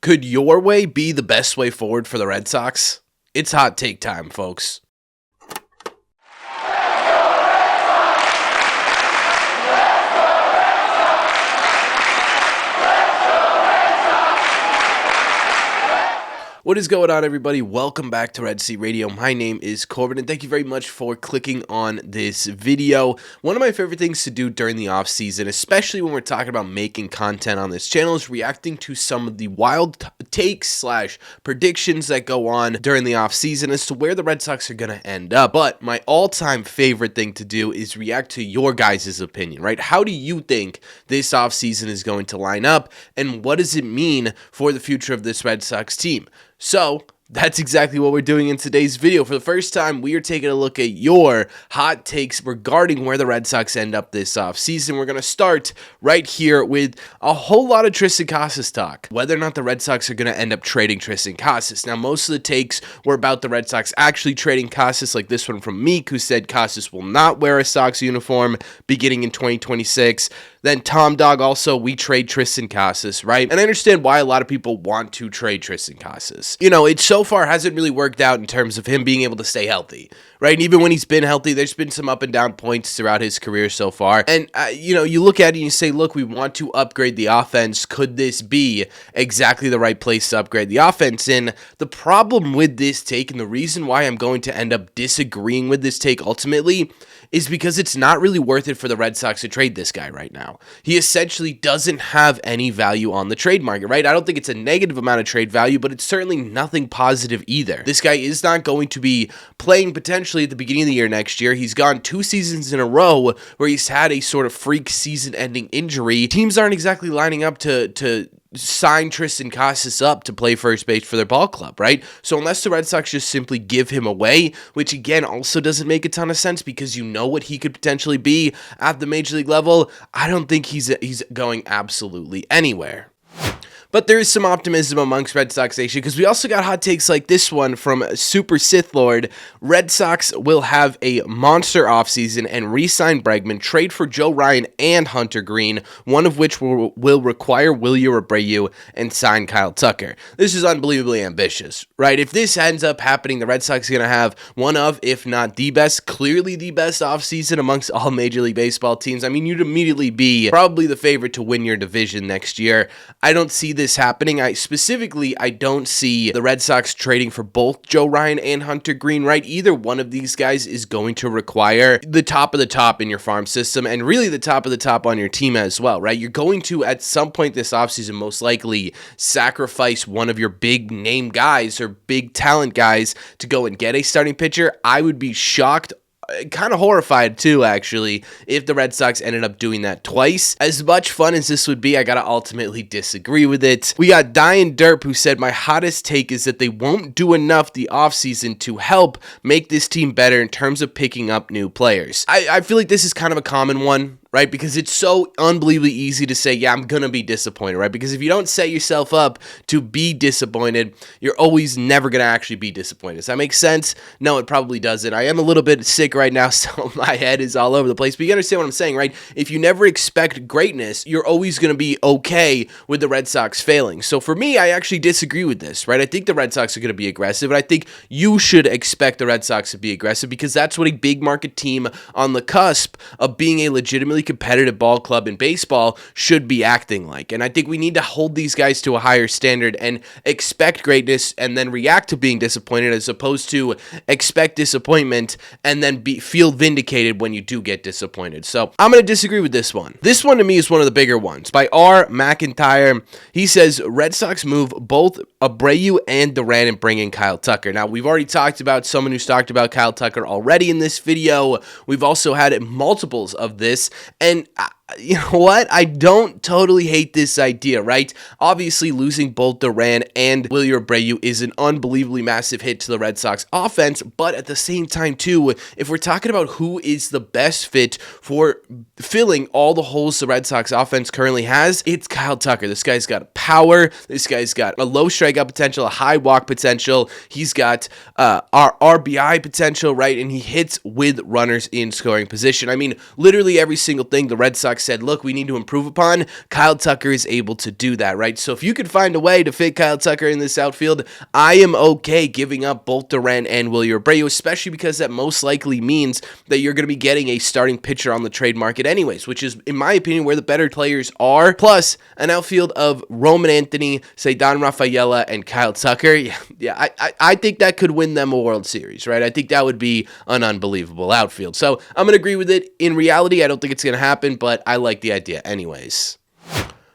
Could your way be the best way forward for the Red Sox? It's hot take time, folks. What is going on, everybody? Welcome back to Red Sea Radio. My name is Corbin, and thank you very much for clicking on this video. One of my favorite things to do during the offseason, especially when we're talking about making content on this channel, is reacting to some of the wild takes / predictions that go on during the offseason as to where the Red Sox are going to end up. But my all-time favorite thing to do is react to your guys' opinion, right? How do you think this offseason is going to line up, and what does it mean for the future of this Red Sox team? So that's exactly what we're doing in today's video. For the first time, we are taking a look at your hot takes regarding where the Red Sox end up this offseason. We're going to start right here with a whole lot of Triston Casas talk. Whether or not the Red Sox are going to end up trading Triston Casas. Now, most of the takes were about the Red Sox actually trading Casas, like this one from Meek, who said Casas will not wear a Sox uniform beginning in 2026. Then Tom Dog also, we trade Triston Casas, right? And I understand why a lot of people want to trade Triston Casas. You know, it so far hasn't really worked out in terms of him being able to stay healthy, right? And even when he's been healthy, there's been some up and down points throughout his career so far. And, you know, you look at it and you say, look, we want to upgrade the offense. Could this be exactly the right place to upgrade the offense? And the problem with this take, and the reason why I'm going to end up disagreeing with this take ultimately, is because it's not really worth it for the Red Sox to trade this guy right now. He essentially doesn't have any value on the trade market, right? I don't think it's a negative amount of trade value, but it's certainly nothing positive either. This guy is not going to be playing potentially at the beginning of the year next year. He's gone 2 seasons in a row where he's had a sort of freak season-ending injury. Teams aren't exactly lining up to sign Triston Casas up to play first base for their ball club, right? So unless the Red Sox just simply give him away, which again also doesn't make a ton of sense because you know what he could potentially be at the major league level, I don't think he's going absolutely anywhere. But there is some optimism amongst Red Sox Nation because we also got hot takes like this one from Super Sith Lord. Red Sox will have a monster offseason and re-sign Bregman, trade for Joe Ryan and Hunter Green, one of which will require Wilyer Abreu, and sign Kyle Tucker. This is unbelievably ambitious, right? If this ends up happening, the Red Sox are going to have one of, if not the best, clearly the best offseason amongst all Major League Baseball teams. I mean, you'd immediately be probably the favorite to win your division next year. I don't see this happening. I don't see the Red Sox trading for both Joe Ryan and Hunter Green, right? Either one of these guys is going to require the top of the top in your farm system and really the top of the top on your team as well, right? You're going to, at some point this offseason, most likely sacrifice one of your big name guys or big talent guys to go and get a starting pitcher. I would be shocked, kind of horrified too, actually, if the Red Sox ended up doing that twice. As much fun as this would be, I gotta ultimately disagree with it. We got Diane Derp, who said, my hottest take is that they won't do enough the offseason to help make this team better in terms of picking up new players. I feel like this is kind of a common one, right? Because it's so unbelievably easy to say, yeah, I'm going to be disappointed, right? Because if you don't set yourself up to be disappointed, you're always never going to actually be disappointed. Does that make sense? No, it probably doesn't. I am a little bit sick right now, so my head is all over the place. But you understand what I'm saying, right? If you never expect greatness, you're always going to be okay with the Red Sox failing. So for me, I actually disagree with this, right? I think the Red Sox are going to be aggressive, and I think you should expect the Red Sox to be aggressive because that's what a big market team on the cusp of being a legitimately competitive ball club in baseball should be acting like. And I think we need to hold these guys to a higher standard and expect greatness and then react to being disappointed as opposed to expect disappointment and then feel vindicated when you do get disappointed. So I'm going to disagree with this one. This one to me is one of the bigger ones. By R. McIntyre, he says, Red Sox move both Abreu and Duran and bring in Kyle Tucker. Now, we've already talked about someone who's talked about Kyle Tucker already in this video. We've also had multiples of this. And you know what? I don't totally hate this idea, right? Obviously, losing both Duran and Wilyer Abreu is an unbelievably massive hit to the Red Sox offense, but at the same time, too, if we're talking about who is the best fit for filling all the holes the Red Sox offense currently has, it's Kyle Tucker. This guy's got power. This guy's got a low strikeout potential, a high walk potential. He's got our RBI potential, right? And he hits with runners in scoring position. I mean, literally every single thing the Red Sox Sox said, look, we need to improve upon, Kyle Tucker is able to do that, right? So if you could find a way to fit Kyle Tucker in this outfield, I am okay giving up both Duran and Wilyer Abreu, especially because that most likely means that you're going to be getting a starting pitcher on the trade market anyways, which is, in my opinion, where the better players are. Plus, an outfield of Roman Anthony, Ceddanne Rafaela, and Kyle Tucker. Yeah, I think that could win them a World Series, right? I think that would be an unbelievable outfield. So I'm going to agree with it. In reality, I don't think it's going to happen, but I like the idea anyways.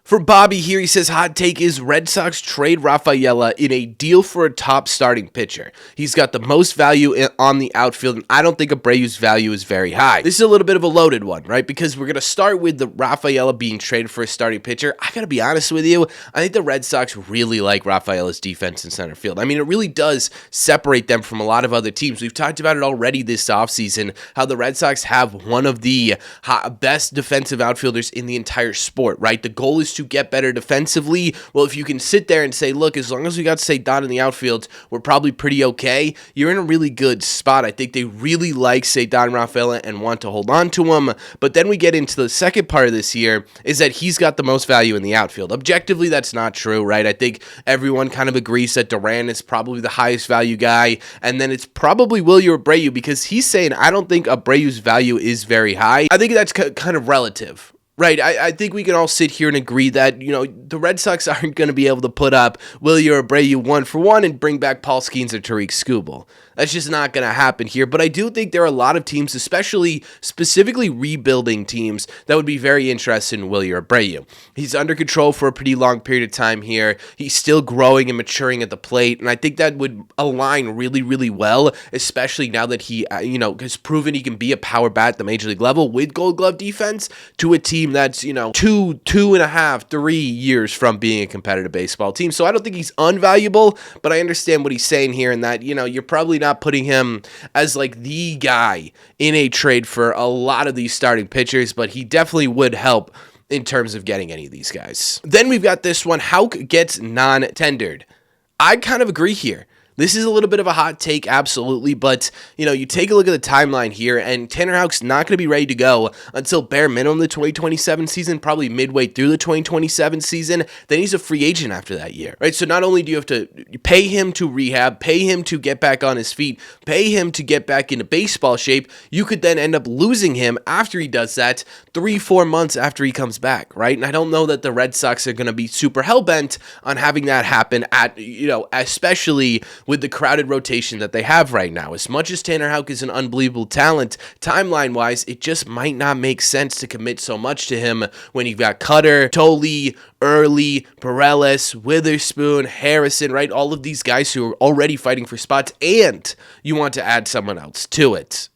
For Bobby here, he says, hot take is Red Sox trade Rafaela in a deal for a top starting pitcher. He's got the most value on the outfield, and I don't think Abreu's value is very high. This is a little bit of a loaded one, right? Because we're going to start with the Rafaela being traded for a starting pitcher. I got to be honest with you, I think the Red Sox really like Rafaela's defense in center field. I mean, it really does separate them from a lot of other teams. We've talked about it already this offseason, how the Red Sox have one of the best defensive outfielders in the entire sport, right? The goal is to get better defensively. Well, if you can sit there and say, look, as long as we got Ceddanne in the outfield, we're probably pretty okay, you're in a really good spot. I think they really like Ceddanne Rafaela and want to hold on to him. But then we get into the second part of this year, is that he's got the most value in the outfield. Objectively, that's not true, right? I think everyone kind of agrees that Duran is probably the highest value guy, and then it's probably Wilyer Abreu, because he's saying, I don't think Abreu's value is very high. I think that's kind of relative. Right, I think we can all sit here and agree that, the Red Sox aren't going to be able to put up Wilyer Abreu 1-for-1 and bring back Paul Skeens or Tariq Skubal. That's just not going to happen here. But I do think there are a lot of teams, specifically rebuilding teams, that would be very interested in Wilyer Abreu. He's under control for a pretty long period of time here. He's still growing and maturing at the plate, and I think that would align really, really well, especially now that he, has proven he can be a power bat at the major league level with Gold Glove defense to a team that's, 2.5, 3 years from being a competitive baseball team. So I don't think he's unvaluable, but I understand what he's saying here, and that, you're probably not putting him as like the guy in a trade for a lot of these starting pitchers, but he definitely would help in terms of getting any of these guys. Then we've got this one, Houck gets non-tendered. I kind of agree here. This is a little bit of a hot take, absolutely, but, you take a look at the timeline here, and Tanner Houck's not going to be ready to go until bare minimum the 2027 season, probably midway through the 2027 season. Then he's a free agent after that year, right? So not only do you have to pay him to rehab, pay him to get back on his feet, pay him to get back into baseball shape, you could then end up losing him after he does that 3-4 months after he comes back, right? And I don't know that the Red Sox are going to be super hell-bent on having that happen at, especially with the crowded rotation that they have right now. As much as Tanner Houck is an unbelievable talent, timeline-wise, it just might not make sense to commit so much to him when you've got Cutter, Tolle, Early, Perales, Witherspoon, Harrison, right? All of these guys who are already fighting for spots, and you want to add someone else to it.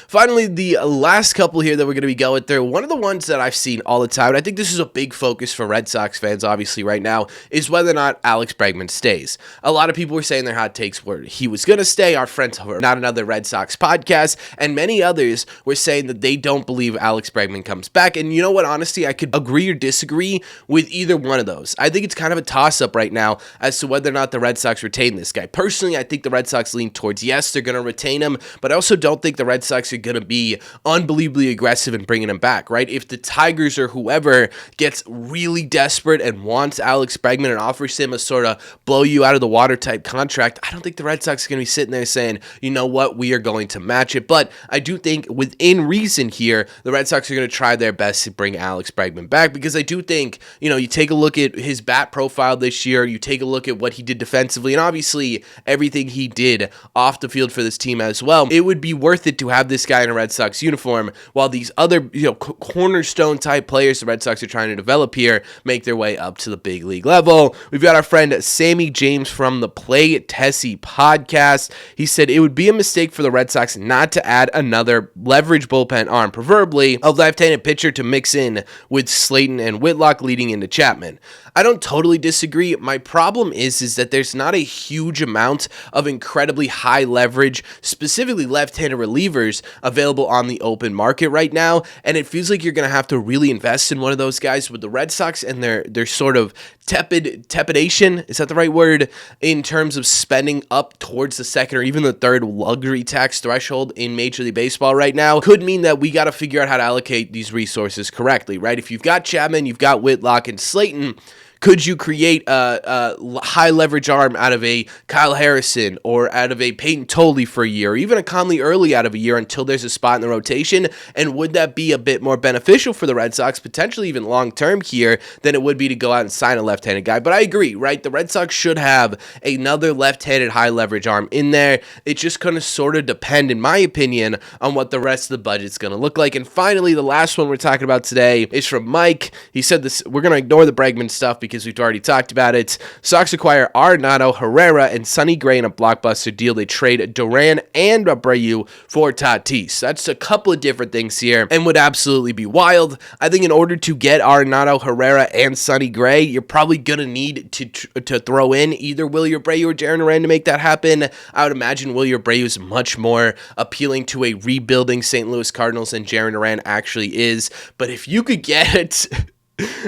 Finally, the last couple here that we're going to be going through, one of the ones that I've seen all the time, and I think this is a big focus for Red Sox fans, obviously, right now, is whether or not Alex Bregman stays. A lot of people were saying their hot takes were he was going to stay. Our friends were Not Another Red Sox podcast, and many others were saying that they don't believe Alex Bregman comes back. And you know what? Honestly, I could agree or disagree with either one of those. I think it's kind of a toss-up right now as to whether or not the Red Sox retain this guy. Personally, I think the Red Sox lean towards yes, they're going to retain him, but I also don't think the Red Sox are going to be unbelievably aggressive in bringing him back, right? If the Tigers or whoever gets really desperate and wants Alex Bregman and offers him a sort of blow you out of the water type contract, I don't think the Red Sox are going to be sitting there saying, you know what, we are going to match it. But I do think within reason here, the Red Sox are going to try their best to bring Alex Bregman back, because I do think, you take a look at his bat profile this year, you take a look at what he did defensively, and obviously everything he did off the field for this team as well, it would be worth it to have this guy in a Red Sox uniform while these other cornerstone type players the Red Sox are trying to develop here make their way up to the big league level. We've got our friend Sammy James from the Play Tessie podcast. He said it would be a mistake for the Red Sox not to add another leverage bullpen arm, preferably a left-handed pitcher to mix in with Slayton and Whitlock leading into Chapman. I don't totally disagree. My problem is that there's not a huge amount of incredibly high leverage, specifically left-handed relievers available on the open market right now, and it feels like you're going to have to really invest in one of those guys. With the Red Sox and their sort of tepidation, is that the right word, in terms of spending up towards the second or even the third luxury tax threshold in Major League Baseball right now, could mean that we got to figure out how to allocate these resources correctly, right? If you've got Chapman, you've got Whitlock and Slayton, could you create a high leverage arm out of a Kyle Harrison or out of a Peyton Tolley for a year, or even a Conley Early out of a year until there's a spot in the rotation? And would that be a bit more beneficial for the Red Sox, potentially even long term here, than it would be to go out and sign a left-handed guy? But I agree, right? The Red Sox should have another left-handed high leverage arm in there. It's just going to sort of depend, in my opinion, on what the rest of the budget's going to look like. And finally, the last one we're talking about today is from Mike. He said this: we're going to ignore the Bregman stuff because we've already talked about it. Sox acquire Arenado, Herrera, and Sonny Gray in a blockbuster deal. They trade Duran and Abreu for Tatis. That's a couple of different things here and would absolutely be wild. I think in order to get Arenado, Herrera, and Sonny Gray, you're probably going to need to throw in either Willie Abreu or Jarren Duran to make that happen. I would imagine Willie Abreu is much more appealing to a rebuilding St. Louis Cardinals than Jarren Duran actually is. But if you could get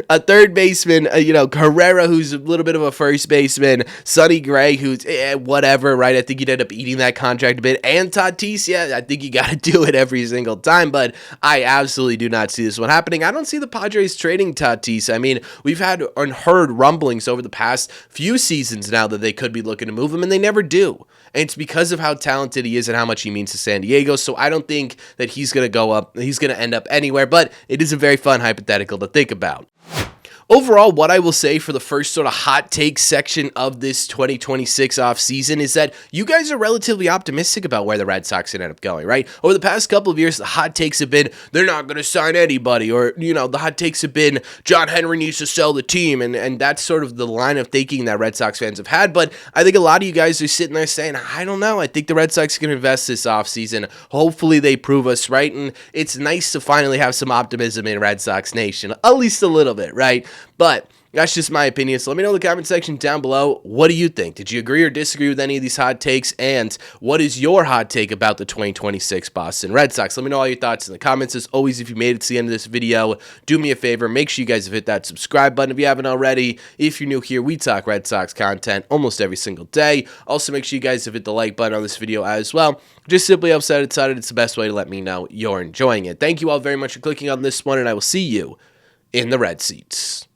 a third baseman, Herrera, who's a little bit of a first baseman, Sonny Gray, who's whatever, right? I think you'd end up eating that contract a bit. And Tatis, yeah, I think you got to do it every single time, but I absolutely do not see this one happening. I don't see the Padres trading Tatis. I mean, we've had unheard rumblings over the past few seasons now that they could be looking to move him, and they never do. And it's because of how talented he is and how much he means to San Diego. So I don't think that he's going to end up anywhere, but it is a very fun hypothetical to think about. Overall, what I will say for the first sort of hot take section of this 2026 offseason is that you guys are relatively optimistic about where the Red Sox can end up going, right? Over the past couple of years, the hot takes have been, they're not going to sign anybody, or, the hot takes have been, John Henry needs to sell the team, and that's sort of the line of thinking that Red Sox fans have had. But I think a lot of you guys are sitting there saying, I don't know, I think the Red Sox are going to invest this offseason. Hopefully they prove us right, and it's nice to finally have some optimism in Red Sox Nation, at least a little bit, right? But that's just my opinion, so let me know in the comment section down below, what do you think? Did you agree or disagree with any of these hot takes? And what is your hot take about the 2026 Boston Red Sox? Let me know all your thoughts in the comments. As always, if you made it to the end of this video, do me a favor, make sure you guys have hit that subscribe button if you haven't already. If you're new here, we talk Red Sox content almost every single day. Also, make sure you guys have hit the like button on this video as well. Just simply helps out. It's the best way to let me know you're enjoying it. Thank you all very much for clicking on this one, and I will see you in the red seats.